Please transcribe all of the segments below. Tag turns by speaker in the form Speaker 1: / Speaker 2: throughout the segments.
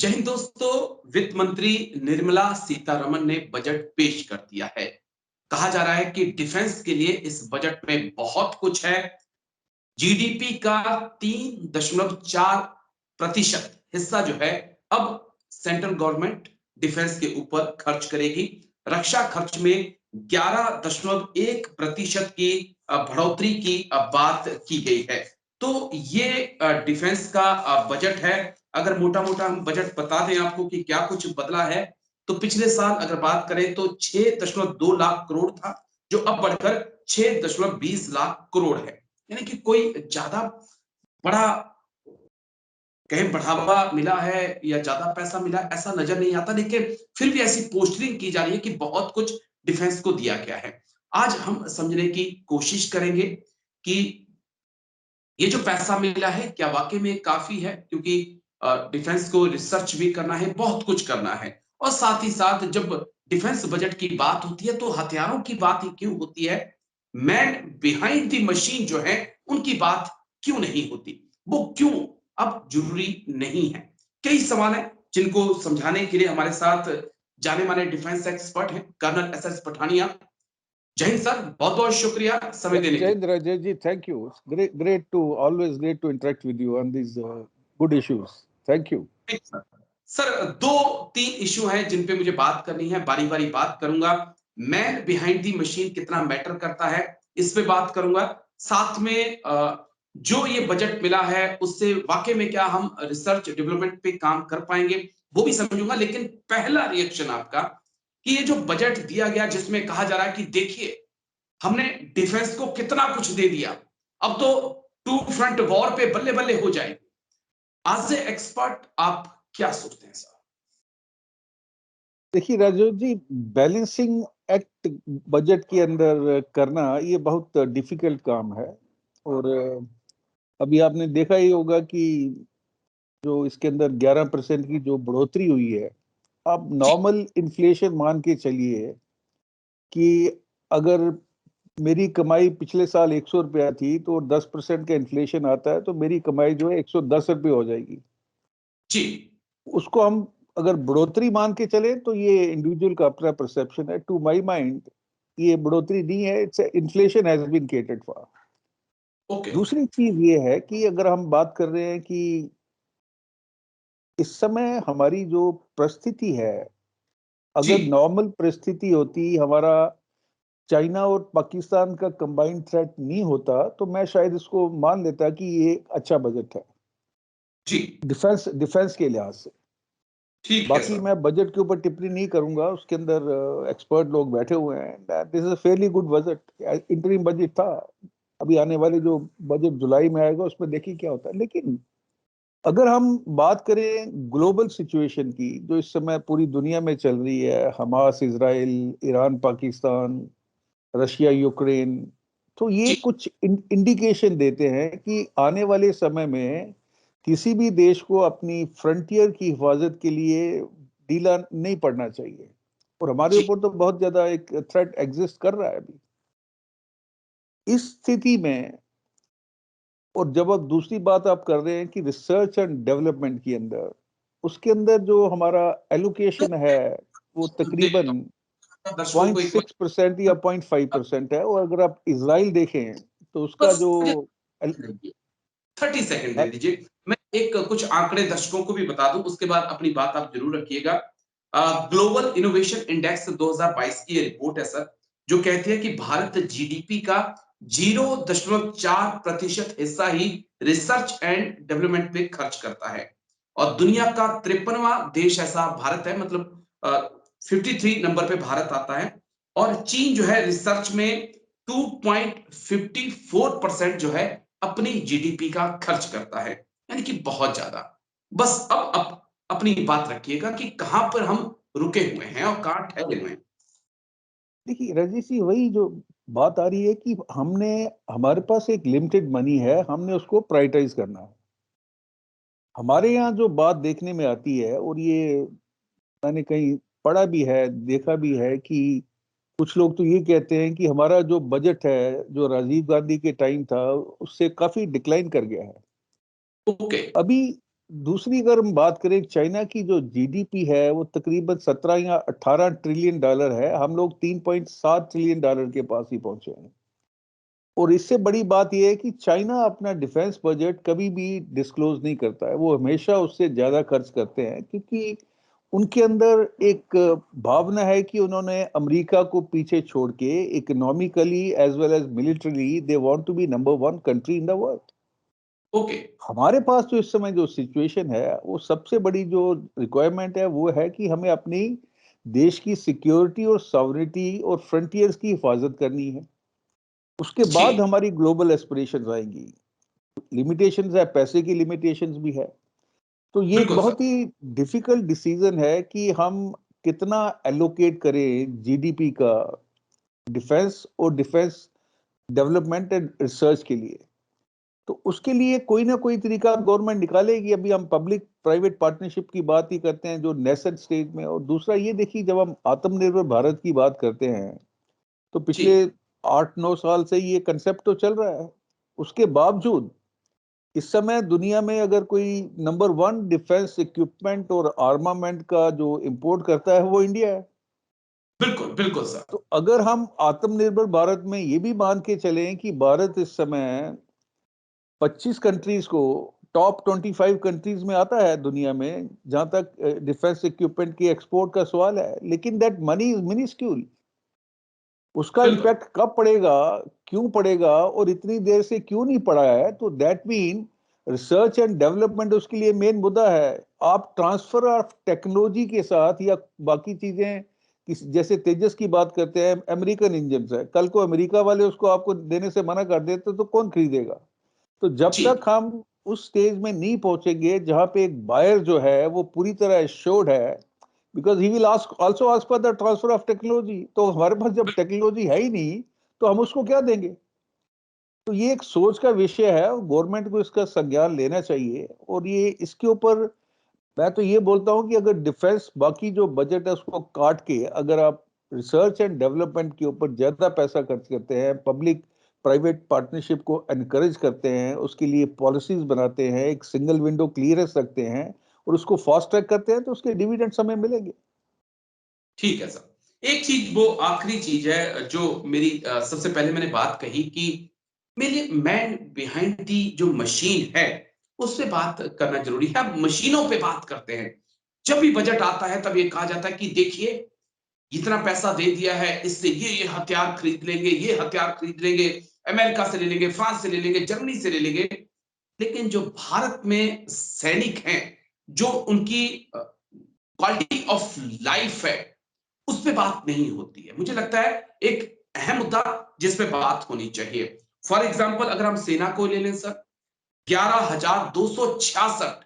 Speaker 1: जय हिंद दोस्तों। वित्त मंत्री निर्मला सीतारमण ने बजट पेश कर दिया है। कहा जा रहा है कि डिफेंस के लिए इस बजट में बहुत कुछ है। जीडीपी का 3.4% हिस्सा जो है अब सेंट्रल गवर्नमेंट डिफेंस के ऊपर खर्च करेगी। रक्षा खर्च में 11.1% की बढ़ोतरी की बात की गई है। तो ये डिफेंस का बजट है। अगर मोटा मोटा हम बजट बता दें आपको कि क्या कुछ बदला है, तो पिछले साल अगर बात करें तो 6.2 लाख करोड़ था, जो अब बढ़कर 6.20 लाख करोड़ है। यानी कि कोई ज्यादा बड़ा कहीं बढ़ावा मिला है या ज्यादा पैसा मिला ऐसा नजर नहीं आता, लेकिन फिर भी ऐसी पोस्टरिंग की जा रही है कि बहुत कुछ डिफेंस को दिया गया है। आज हम समझने की कोशिश करेंगे कि ये जो पैसा मिला है क्या वाकई में काफी है, क्योंकि डिफेंस को रिसर्च भी करना है, बहुत कुछ करना है। और साथ ही साथ जब डिफेंस बजट की बात होती है तो हथियारों की बात ही क्यों होती है, मैन बिहाइंड द मशीन जो है उनकी बात क्यों नहीं होती, वो क्यों अब जरूरी नहीं है। कई सवाल हैं जिनको समझाने के लिए हमारे साथ जाने माने डिफेंस एक्सपर्ट हैं कर्नल एस एस पठानिया। जय हिंद सर, बहुत बहुत शुक्रिया समय देने के लिए।
Speaker 2: Jayendra, Jayji, thank you. It's always great to interact with you on these good issues. Thank you.
Speaker 1: Sir, दो तीन इशू हैं जिन पे मुझे बात करनी है, बारी बारी बात करूंगा। मैन बिहाइंड दी मशीन कितना मैटर करता है, इस पे बात करूंगा। साथ में जो ये बजट मिला है उससे वाकई में क्या हम रिसर्च डेवलपमेंट पे काम कर पाएंगे, वो भी समझूंगा। लेकिन पहला रिएक्शन आपका कि ये जो बजट दिया गया जिसमें कहा जा रहा है कि देखिए हमने डिफेंस को कितना कुछ दे दिया, अब तो टू फ्रंट वॉर पे बल्ले बल्ले हो जाए। एज ए एक्सपर्ट आप क्या सोचते हैं सर?
Speaker 2: देखिए राजीव जी, बैलेंसिंग एक्ट बजट के अंदर करना ये बहुत डिफिकल्ट काम है। और अभी आपने देखा ही होगा कि जो इसके अंदर 11% की जो बढ़ोतरी हुई है, आप नॉर्मल इन्फ्लेशन मान के चलिए कि अगर मेरी कमाई पिछले साल 100 रुपया थी तो 10% का इन्फ्लेशन आता है तो मेरी कमाई जो है 110 रुपये हो जाएगी
Speaker 1: जी।
Speaker 2: उसको हम अगर बढ़ोतरी मान के चले तो ये इंडिविजुअल का अपना परसेप्शन है। टू माय माइंड ये बढ़ोतरी नहीं है, it's inflation has been catered for.
Speaker 1: Okay.
Speaker 2: दूसरी चीज ये है कि अगर हम बात कर रहे हैं कि इस समय हमारी जो परिस्थिति है,
Speaker 1: जी
Speaker 2: अगर नॉर्मल परिस्थिति होती, हमारा चाइना और पाकिस्तान का कंबाइंड थ्रेट नहीं होता, तो मैं शायद इसको मान लेता कि ये अच्छा बजट है
Speaker 1: जी।
Speaker 2: डिफेंस के लिहाज से।
Speaker 1: ठीक है
Speaker 2: बाकी
Speaker 1: सर।
Speaker 2: मैं बजट के ऊपर टिप्पणी नहीं करूंगा, उसके अंदर एक्सपर्ट लोग बैठे हुए हैं। This is a fairly good budget, interim budget था। अभी आने वाले जो बजट जुलाई में आएगा उसमें देखिए क्या होता है। लेकिन अगर हम बात करें ग्लोबल सिचुएशन की जो इस समय पूरी दुनिया में चल रही है, Hamas Israel, Iran Pakistan, Russia Ukraine, तो ये
Speaker 1: जी
Speaker 2: कुछ इंडिकेशन देते हैं कि आने वाले समय में किसी भी देश को अपनी फ्रंटियर की हिफाजत के लिए ढीला नहीं पड़ना चाहिए। और हमारे
Speaker 1: जी।
Speaker 2: ऊपर तो बहुत ज्यादा एक थ्रेट एग्जिस्ट कर रहा है अभी इस स्थिति में। और जब आप दूसरी बात आप कर रहे हैं कि रिसर्च एंड डेवलपमेंट के अंदर, उसके अंदर जो हमारा एलोकेशन है वो तकरीबन
Speaker 1: दर्शकों को एक
Speaker 2: 0.6% या 0.5% है। और अगर आप इसराइल देखें तो उसका
Speaker 1: बस
Speaker 2: जो
Speaker 1: 30 सेकंड दे दीजिए, मैं एक कुछ आंकड़े दर्शकों को भी बता दूं, उसके बाद अपनी बात आप जरूर रखिएगा। ग्लोबल इनोवेशन इंडेक्स 2022 की रिपोर्ट है सर, जो कहती है कि भारत जीडीपी का 0.4% हिस्सा ही रिसर्च एंड डेवलपमेंट पे खर्च करता है। और दुनिया का 53वां देश ऐसा भारत है, मतलब 53 नंबर पे भारत आता है। और चीन जो है रिसर्च में 2.54% जो है अपनी जीडीपी का खर्च करता है, यानी कि बहुत ज्यादा। बस अब अपनी बात रखिएगा कि कहां पर हम रुके हुए हैं और कहां ठहरे हुए हैं।
Speaker 2: देखिए रजनीश जी, वही जो बात आ रही है कि हमने, हमारे पास एक लिमिटेड मनी है, हमने उसको प्रायोरिटाइज करना है। हमारे यहाँ जो बात देखने में आती है, और ये मैंने कहीं पढ़ा भी है, देखा भी है कि कुछ लोग तो ये कहते हैं कि हमारा जो बजट है जो राजीव गांधी के टाइम था उससे काफी डिक्लाइन कर गया है।
Speaker 1: ओके।
Speaker 2: अभी दूसरी अगर हम बात करें, चाइना की जो जीडीपी है वो तकरीबन 17 या 18 ट्रिलियन डॉलर है। हम लोग 3.7 ट्रिलियन डॉलर के पास ही पहुंचे हैं। और इससे बड़ी बात यह है कि चाइना अपना डिफेंस बजट कभी भी डिस्क्लोज नहीं करता है, वो हमेशा उससे ज्यादा खर्च करते हैं, क्योंकि उनके अंदर एक भावना है कि उन्होंने अमेरिका को पीछे छोड़ के economically as well as militarily they want to be number one country in the world.
Speaker 1: Okay.
Speaker 2: हमारे पास जो इस समय जो सिचुएशन है, वो सबसे बड़ी जो रिक्वायरमेंट है वो है कि हमें अपनी देश की सिक्योरिटी और सॉवरिटी और फ्रंटियर्स की हिफाजत करनी है। उसके
Speaker 1: जी।
Speaker 2: बाद हमारी ग्लोबल एस्पिरेशंस आएंगी। लिमिटेशंस है, पैसे की लिमिटेशंस भी है। तो ये एक
Speaker 1: बिल्कुल सर।
Speaker 2: बहुत ही डिफिकल्ट डिसीजन है कि हम कितना एलोकेट करें जीडीपी का डिफेंस और डिफेंस डेवलपमेंट एंड रिसर्च के लिए। तो उसके लिए कोई ना कोई तरीका गवर्नमेंट निकालेगी। अभी हम पब्लिक प्राइवेट पार्टनरशिप की बात ही करते हैं जो नेसेंट स्टेज में। और दूसरा ये देखिए, जब हम आत्मनिर्भर भारत की बात करते हैं तो
Speaker 1: जी।
Speaker 2: पिछले 8-9 साल से ये कंसेप्ट तो चल रहा है। उसके बावजूद इस समय दुनिया में अगर कोई नंबर वन डिफेंस इक्विपमेंट और आर्मामेंट का जो इंपोर्ट करता है वो इंडिया है।
Speaker 1: बिल्कुल बिल्कुल सर।
Speaker 2: तो अगर हम आत्मनिर्भर भारत में ये भी मान के चलें कि भारत इस समय 25 कंट्रीज को, टॉप 25 कंट्रीज में आता है दुनिया में जहां तक डिफेंस इक्विपमेंट की एक्सपोर्ट का सवाल है, लेकिन दैट मनी इज मिनिस्क्यूल। उसका
Speaker 1: बिल्कुल।
Speaker 2: इम्पैक्ट कब पड़ेगा, क्यों पड़ेगा और इतनी देर से क्यों नहीं पड़ा है, तो that mean research and development उसके लिए मेन मुद्दा है। आप ट्रांसफर ऑफ टेक्नोलॉजी के साथ या बाकी चीजें जैसे तेजस की बात करते हैं, अमेरिकन इंजन है, कल को अमेरिका वाले उसको आपको देने से मना कर देते तो कौन खरीदेगा? तो जब
Speaker 1: जी।
Speaker 2: तक हम उस स्टेज में नहीं पहुंचेंगे जहां पे एक बायर जो है वो पूरी तरह एश्योर्ड है, because he will ask also ask for the transfer of technology. तो हमारे पास जब टेक्नोलॉजी है ही नहीं तो हम उसको क्या देंगे? तो ये एक सोच का विषय है, गवर्नमेंट को इसका संज्ञान लेना चाहिए। और ये इसके ऊपर मैं तो ये बोलता हूँ कि अगर डिफेंस बाकी जो बजट है उसको काट के अगर आप रिसर्च एंड डेवलपमेंट के ऊपर ज्यादा पैसा खर्च करते हैं, पब्लिक प्राइवेट पार्टनरशिप को एनकरेज करते हैं, उसके लिए पॉलिसीज बनाते हैं, एक सिंगल विंडो क्लियरेंस रखते हैं और उसको फास्ट ट्रैक करते हैं, तो उसके डिविडेंड हमें मिलेंगे।
Speaker 1: ठीक है सर। एक चीज, वो आखिरी चीज है जो मेरी सबसे पहले मैंने बात कही कि मेरे मैन बिहाइंड दी जो मशीन है उस पे बात करना जरूरी है। अब मशीनों पे बात करते हैं। जब भी बजट आता है तब ये कहा जाता है कि देखिए इतना पैसा दे दिया है, इससे ये हथियार खरीद लेंगे, ये हथियार खरीद लेंगे, अमेरिका से ले लेंगे, फ्रांस से ले लेंगे, जर्मनी से ले लेंगे। लेकिन जो भारत में सैनिक हैं, जो उनकी क्वालिटी ऑफ लाइफ है, उस पे बात नहीं होती है। मुझे लगता है एक अहम मुद्दा जिस पे बात होनी चाहिए। फॉर एग्जाम्पल अगर हम सेना को ले लें सर, 11,266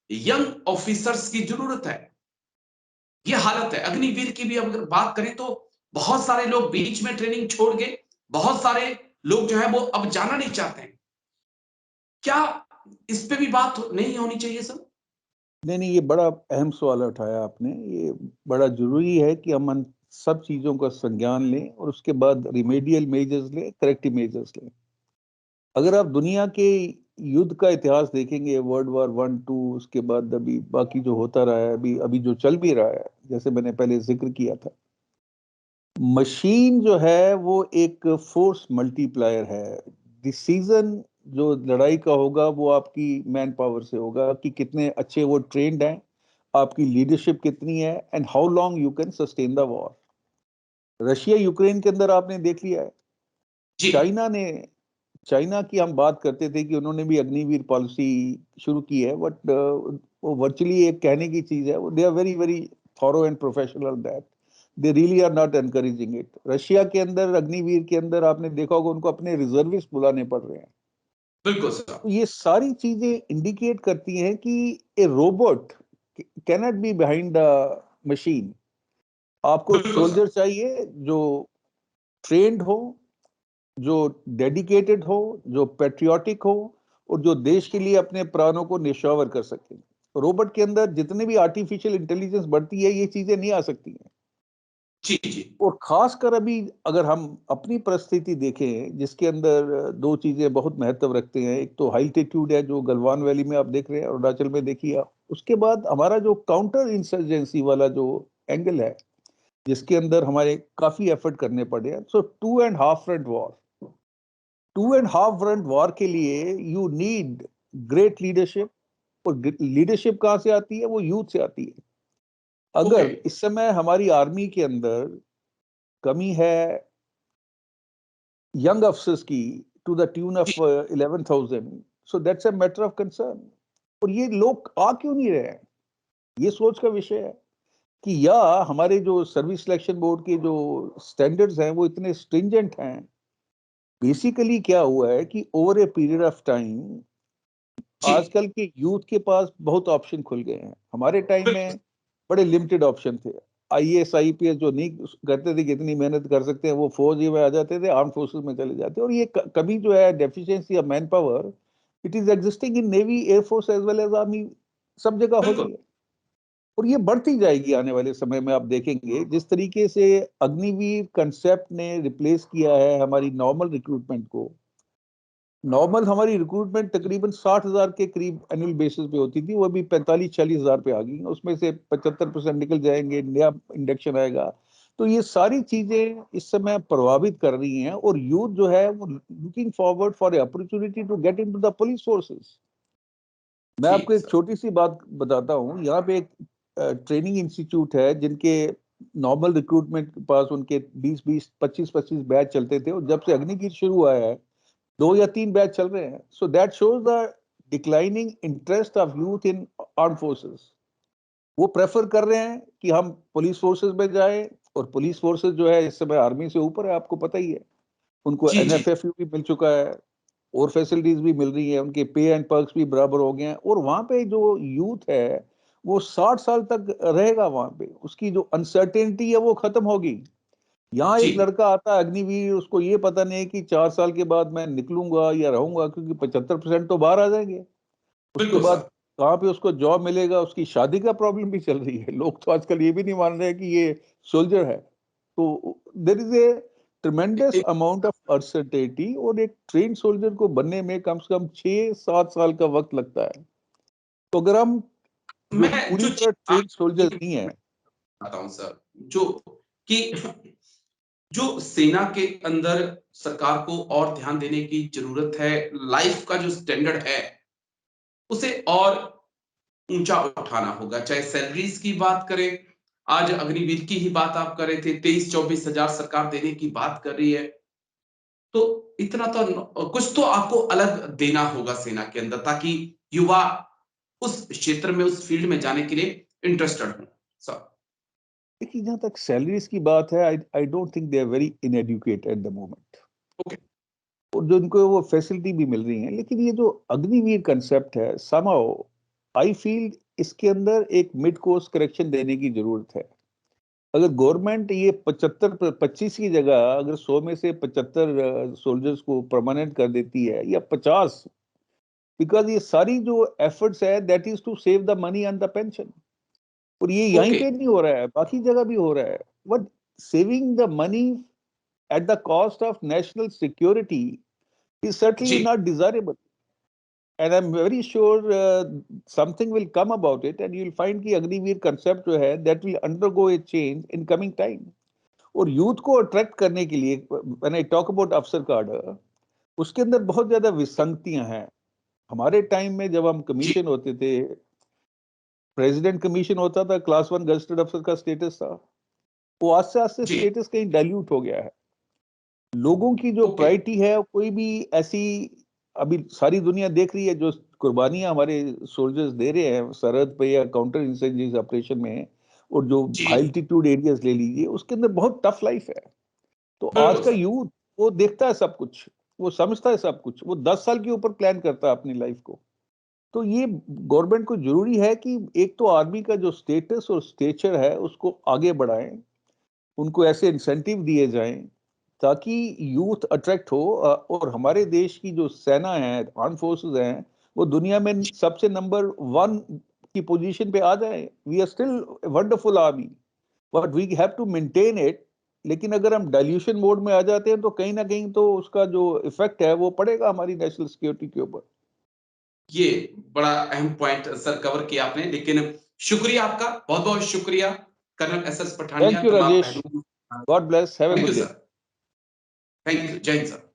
Speaker 1: यंग ऑफिसर्स की जरूरत है। ये हालत है। अग्निवीर की भी अगर बात करें तो बहुत सारे लोग बीच में ट्रेनिंग छोड़ गए, बहुत सारे लोग जो है वो अब जाना नहीं चाहते हैं। क्या इस पे भी बात नहीं होनी चाहिए सर?
Speaker 2: नहीं नहीं, ये बड़ा अहम सवाल उठाया आपने। ये बड़ा जरूरी है कि हम उन सब चीजों का संज्ञान लें और उसके बाद रिमेडियल मेजर्स लें, करेक्टिव मेजर्स लें। अगर आप दुनिया के युद्ध का इतिहास देखेंगे, वर्ल्ड वॉर 1 2, उसके बाद अभी बाकी जो होता रहा है, अभी अभी जो चल भी रहा है, जैसे मैंने पहले जिक्र किया था, मशीन जो है वो एक फोर्स मल्टीप्लायर है। डिसीजन जो लड़ाई का होगा वो आपकी मैन पावर से होगा कि कितने अच्छे वो ट्रेंड हैं, आपकी लीडरशिप कितनी है, and how long you can sustain the war. Russia Ukraine के अंदर आपने देख लिया है।
Speaker 1: जी।
Speaker 2: चाइना ने, चाइना की हम बात करते थे कि उन्होंने भी अग्निवीर पॉलिसी शुरू की है, बट वो वर्चुअली एक कहने की चीज है। They are very very thorough and professional that they really are not encouraging it. Russia के अंदर अग्निवीर के अंदर आपने देखा होगा उनको अपने रिजर्विस्ट बुलाने पड़ रहे हैं।
Speaker 1: बिल्कुल सर।
Speaker 2: तो ये सारी चीजें इंडिकेट करती हैं कि ए robot cannot be behind the machine. आपको
Speaker 1: बिल्कुल सर।
Speaker 2: सोल्जर चाहिए जो ट्रेंड हो, जो डेडिकेटेड हो, जो पेट्रियाटिक हो और जो देश के लिए अपने प्राणों को निछावर कर सके। रोबोट के अंदर जितने भी आर्टिफिशियल इंटेलिजेंस बढ़ती है ये चीजें नहीं आ सकती हैं।
Speaker 1: जी जी।
Speaker 2: और खासकर अभी अगर हम अपनी परिस्थिति देखें, जिसके अंदर दो चीजें बहुत महत्व रखते हैं। एक तो हाई एल्टीट्यूड है, जो गलवान वैली में आप देख रहे हैं, अरुणाचल में देखिए आप। उसके बाद हमारा जो काउंटर इंसर्जेंसी वाला जो एंगल है, जिसके अंदर हमारे काफी एफर्ट करने पड़े हैं। सो 2.5 फ्रंट वॉर, 2.5 फ्रंट वॉर के लिए यू नीड ग्रेट लीडरशिप। और लीडरशिप कहाँ से आती है? वो यूथ से आती है।
Speaker 1: ओके।
Speaker 2: अगर इस समय हमारी आर्मी के अंदर कमी है यंग अफसर्स की, टू द ट्यून ऑफ
Speaker 1: जी
Speaker 2: 11,000, so that's a matter of concern. और ये लोग आ क्यों नहीं रहे हैं? ये सोच का विषय है कि या हमारे जो सर्विस सिलेक्शन बोर्ड के जो स्टैंडर्ड्स हैं वो इतने स्ट्रिंजेंट हैं। बेसिकली क्या हुआ है कि over a period of time
Speaker 1: जी।
Speaker 2: आजकल के यूथ के पास बहुत ऑप्शन खुल गए हैं। हमारे टाइम
Speaker 1: बिल्कुल।
Speaker 2: में बड़े लिमिटेड ऑप्शन थे। आईएएस आईपीएस जो नहीं करते थे कि इतनी मेहनत कर सकते हैं, वो फौज में आ जाते थे, आर्म फोर्सेस में चले जाते। और ये कभी जो है deficiency of manpower, it is existing in navy, air force as well as army, सब जगह हो
Speaker 1: बिल्कुल।
Speaker 2: रही है। और ये बढ़ती जाएगी आने वाले समय में। आप देखेंगे जिस तरीके से अग्निवीर कंसेप्ट ने रिप्लेस किया है हमारी नॉर्मल रिक्रूटमेंट को। नॉर्मल हमारी रिक्रूटमेंट तकरीबन 60,000 के करीब एनुअल बेसिस पे होती थी, वो अभी 45-40,000 पे आ गई। उसमें से 75% निकल जाएंगे, नया इंडक्शन आएगा। तो ये सारी चीजें इस समय प्रभावित कर रही हैं। और यूथ जो है वो looking forward for opportunity to get into the police forces. मैं
Speaker 1: जी
Speaker 2: आपको एक
Speaker 1: सर।
Speaker 2: छोटी सी बात बताता हूँ। यहाँ पे एक ट्रेनिंग इंस्टीट्यूट है, जिनके नॉर्मल रिक्रूटमेंट के पास उनके 20-20, 25-25 बैच चलते थे। और जब से अग्निवीर शुरू हुआ है, 2 या 3 बैच चल रहे हैं। So that shows the declining interest of youth in arm forces. वो प्रेफर कर रहे हैं कि हम पुलिस फोर्सेस में जाएं। और पुलिस फोर्सेस जो है इस समय आर्मी से ऊपर है, आपको पता ही है। उनको
Speaker 1: जी जी।
Speaker 2: एनएफएफ भी मिल चुका है, और फैसिलिटीज भी मिल रही है, उनके पे एंड पर्क्स भी बराबर हो गए हैं। और वहां पे जो यूथ है वो 60 साल तक रहेगा वहां पे। उसकी जो अनसर्टेनिटी है वो खत्म होगी। यहाँ
Speaker 1: जी
Speaker 2: एक लड़का आता है अग्निवीर, उसको ये पता नहीं है कि 4 साल के बाद मैं निकलूंगा या रहूंगा, क्योंकि 75% तो बाहर आ जाएंगे। उसके
Speaker 1: बिल्कुल
Speaker 2: बाद
Speaker 1: सर।
Speaker 2: कहाँ पे उसको जॉब मिलेगा? उसकी शादी का प्रॉब्लम भी चल रही है। लोग तो आजकल ये भी नहीं मान रहे हैं कि ये सोल्जर है। तो देर इज ए ट्रिमेंडस
Speaker 1: एक-
Speaker 2: अमाउंट ऑफ अनसर्टेनिटी। और एक ट्रेन सोल्जर को बनने में कम से कम 6-7 साल का वक्त लगता है। तो अगर हम जो
Speaker 1: मैं
Speaker 2: पूरी
Speaker 1: जो
Speaker 2: तरह
Speaker 1: चीज
Speaker 2: ट्रेन सोल्जर
Speaker 1: आपकी
Speaker 2: नहीं है।
Speaker 1: बताता हूँ सर, जो कि जो सेना के अंदर सरकार को और ध्यान देने की जरूरत है, लाइफ का जो स्टैंडर्ड है उसे और ऊंचा उठाना होगा। चाहे सैलरीज की बात करें, आज अग्निवीर की ही बात आप कर रहे थे, 23-24 हजार सरकार देने की बात कर रही है। तो इतना तो कुछ तो आपको अलग देना होगा सेना के अंदर, ताकि युवा उस क्षेत्र में, उस फील्ड में जाने के लिए इंटरेस्टेड हो सर।
Speaker 2: देखिए, जहाँ तक सैलरीज की बात है, I I don't think they are very uneducated at the moment.
Speaker 1: Okay.
Speaker 2: और जो इनको वो फैसिलिटी भी मिल रही है। लेकिन ये जो अग्निवीर कंसेप्ट है, समहाउ आई फील इसके अंदर एक मिड कोर्स करेक्शन देने की जरूरत है। अगर गवर्नमेंट ये 25 की जगह अगर 100 में से 75 सोल्जर्स को परमानेंट कर देती है, या 50, बिकॉज ये सारी जो एफर्ट्स है that is to save the money on the pension. और ये यहीं
Speaker 1: ओके।
Speaker 2: पे नहीं हो रहा है, बाकी जगह भी हो रहा है। But saving the money at the cost of national security is certainly
Speaker 1: जी।
Speaker 2: not desirable. And I'm very sure something will come about it, and you'll find कि अग्निवीर concept जो है that will undergo a change in coming time. और youth को attract करने के लिए, when I talk about अफसर कार्ड, उसके अंदर बहुत ज्यादा विसंगतियां हैं। हमारे टाइम में जब हम
Speaker 1: जी।
Speaker 2: कमीशन होते थे, प्रेसिडेंट कमीशन होता था, क्लास 1 गजेटेड अफसर का स्टेटस था। वो आस्ते आस्ते
Speaker 1: जी।
Speaker 2: स्टेटस कहीं डाइल्यूट हो गया है। लोगों की जो
Speaker 1: ओके।
Speaker 2: प्रायोरिटी है, कोई भी ऐसी, अभी सारी दुनिया देख रही है जो कुर्बानियां हमारे सोल्जर्स दे रहे हैं सरहद पे या काउंटर इंसर्जेंसी ऑपरेशन में। और जो
Speaker 1: जी।
Speaker 2: हाई एल्टीट्यूड एरियाज ले लीजिए, उसके अंदर बहुत टफ लाइफ है। तो आज
Speaker 1: बिल्कुल
Speaker 2: का
Speaker 1: सर।
Speaker 2: यूथ वो देखता है सब कुछ, वो समझता है सब कुछ, वो 10 साल के ऊपर प्लान करता है अपनी लाइफ को। तो ये गवर्नमेंट को जरूरी है कि एक तो आर्मी का जो स्टेटस और स्टेचर है उसको आगे बढ़ाएं। उनको ऐसे इंसेंटिव दिए जाएं ताकि यूथ अट्रैक्ट हो। और हमारे देश की जो सेना है, आर्म फोर्सेस हैं, वो दुनिया में सबसे नंबर 1 की पोजीशन पे आ जाए। We are still wonderful army. But we have to maintain it. लेकिन अगर हम डाइल्यूशन मोड में आ जाते हैं तो कहीं ना कहीं तो उसका जो इफेक्ट है वो पड़ेगा हमारी नेशनल सिक्योरिटी के ऊपर।
Speaker 1: ये बड़ा अहम पॉइंट सर कवर किया आपने, लेकिन शुक्रिया आपका, बहुत बहुत शुक्रिया colonel S S
Speaker 2: thank
Speaker 1: Pathania,
Speaker 2: you
Speaker 1: तमाम
Speaker 2: राजेश,
Speaker 1: पहलुओं।
Speaker 2: God bless, have a
Speaker 1: thank
Speaker 2: good
Speaker 1: you
Speaker 2: day.
Speaker 1: Sir, thank you, Jai Hind sir.